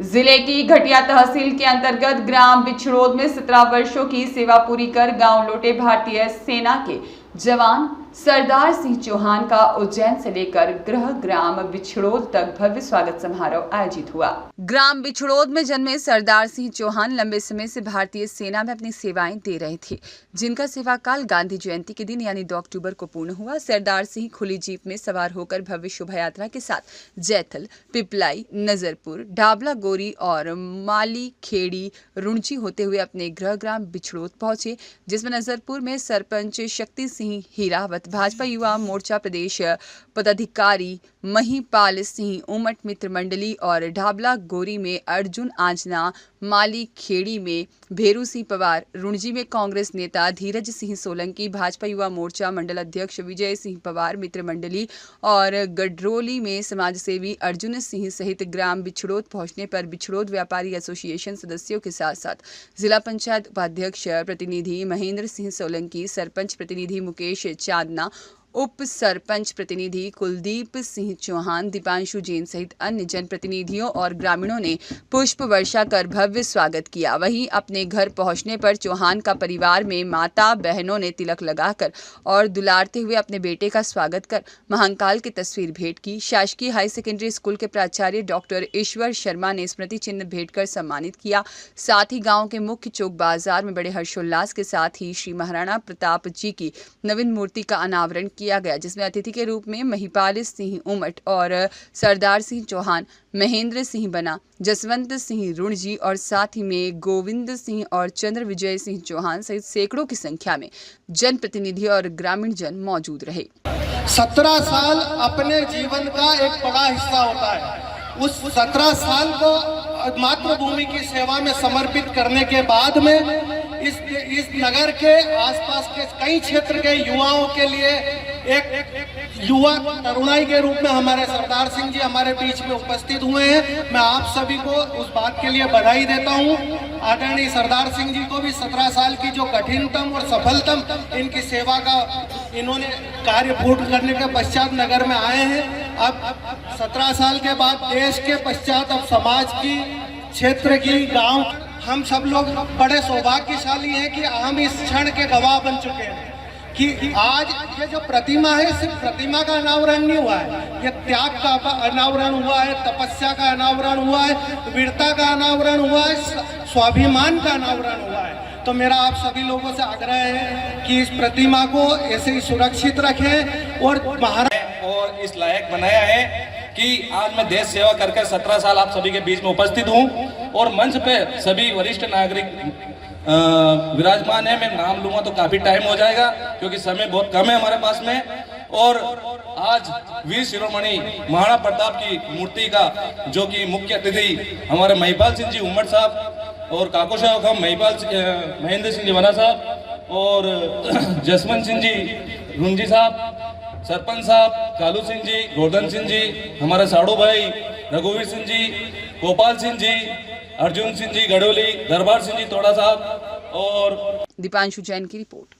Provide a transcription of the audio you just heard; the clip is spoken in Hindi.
जिले की घटिया तहसील के अंतर्गत ग्राम बिछड़ोद में 17 वर्षों की सेवा पूरी कर गांव लौटे भारतीय सेना के जवान सरदार सिंह चौहान का उज्जैन से लेकर गृह ग्राम बिछड़ोद तक भव्य स्वागत समारोह आयोजित हुआ। ग्राम बिछड़ोद में जन्मे सरदार सिंह चौहान लंबे समय से भारतीय सेना में अपनी सेवाएं दे रहे थे, जिनका सेवा काल गांधी जयंती के दिन यानी 2 अक्टूबर को पूर्ण हुआ। सरदार सिंह खुली जीप में सवार होकर भव्य शोभा यात्रा के साथ जैथल, पिपलाई, नजरपुर, ढाबला गोरी और माली खेड़ी रुणजी होते हुए अपने गृह ग्राम बिछड़ोद पहुंचे, जिसमें नजरपुर में सरपंच शक्ति सिंह हीरावत, भाजपा युवा मोर्चा प्रदेश पदाधिकारी महिपाल सिंह, उमट मित्र मंडली और ढाबला गोरी में अर्जुन आंजना, माली खेड़ी में भेरू सिंह पवार, रुणजी में कांग्रेस नेता धीरज सिंह सोलंकी, भाजपा युवा मोर्चा मंडल अध्यक्ष विजय सिंह पवार मित्र मंडली और गडरोली में समाजसेवी अर्जुन सिंह सहित ग्राम बिछड़ोद पहुंचने पर बिछड़ोद व्यापारी एसोसिएशन सदस्यों के साथ साथ जिला पंचायत उपाध्यक्ष प्रतिनिधि महेंद्र सिंह सोलंकी, सरपंच प्रतिनिधि मुकेश चांदना, उप सरपंच प्रतिनिधि कुलदीप सिंह चौहान, दीपांशु जैन सहित अन्य जनप्रतिनिधियों और ग्रामीणों ने पुष्प वर्षा कर भव्य स्वागत किया। वहीं अपने घर पहुंचने पर चौहान का परिवार में माता बहनों ने तिलक लगाकर और दुलारते हुए अपने बेटे का स्वागत कर महाकाल की तस्वीर भेंट की। शासकीय हाई सेकेंडरी स्कूल के प्राचार्य डॉक्टर ईश्वर शर्मा ने स्मृति चिन्ह भेंट कर सम्मानित किया। साथ ही गाँव के मुख्य चौक बाजार में बड़े हर्षोल्लास के साथ ही श्री महाराणा प्रताप जी की नवीन मूर्ति का अनावरण किया गया, जिसमें अतिथि के रूप में महिपाल सिंह उमट और सरदार सिंह चौहान, महेंद्र सिंह बना, जसवंत सिंह रुणजी और साथ ही में गोविंद सिंह और चंद्र विजय सिंह चौहान सहित सैकड़ों की संख्या में जनप्रतिनिधि और ग्रामीण जन मौजूद रहे। 17 साल अपने जीवन का एक बड़ा हिस्सा होता है। उस 17 साल को मातृभूमि की सेवा में समर्पित करने के बाद में इस नगर के आसपास के कई क्षेत्र के युवाओं के लिए एक युवा तरुणाई के रूप में हमारे सरदार सिंह जी हमारे बीच में उपस्थित हुए हैं। मैं आप सभी को उस बात के लिए बधाई देता हूं। आदरणीय सरदार सिंह जी को भी 17 साल की जो कठिनतम और सफलतम इनकी सेवा का इन्होंने कार्य पूर्ण करने के पश्चात नगर में आए हैं। अब 17 साल के बाद देश के पश्चात अब समाज की, क्षेत्र की, गांव, हम सब लोग बड़े सौभाग्यशाली हैं कि हम इस क्षण के गवाह बन चुके हैं कि आज ये जो प्रतिमा है, सिर्फ प्रतिमा का अनावरण नहीं हुआ है, ये त्याग का अनावरण हुआ है, तपस्या का अनावरण हुआ है, वीरता का अनावरण हुआ है, स्वाभिमान का अनावरण हुआ है। तो मेरा आप सभी लोगों से आग्रह है कि इस प्रतिमा को ऐसे ही सुरक्षित रखें और महाराज और इस लायक बनाया है कि आज मैं देश सेवा करके 17 साल आप सभी के बीच में उपस्थित हूं और मंच पे सभी वरिष्ठ नागरिक विराजमान है। मैं नाम लूंगा तो काफी टाइम हो जाएगा क्योंकि समय बहुत कम है हमारे पास में। और आज वीर शिरोमणि महाराणा प्रताप की मूर्ति का जो कि मुख्य अतिथि हमारे महिपाल सिंह जी उमट साहब और काको साहब हम महेंद्र सिंह जी बना साहब और जसवंत सिंह जी रुणजी साहब, सरपंच साहब कालू सिंह जी, गोवर्धन सिंह जी, हमारे साड़ू भाई रघुवीर सिंह जी, गोपाल सिंह जी, अर्जुन सिंह जी गडोली, दरबार सिंह जी तोड़ा साहब और दीपांशु जैन की रिपोर्ट।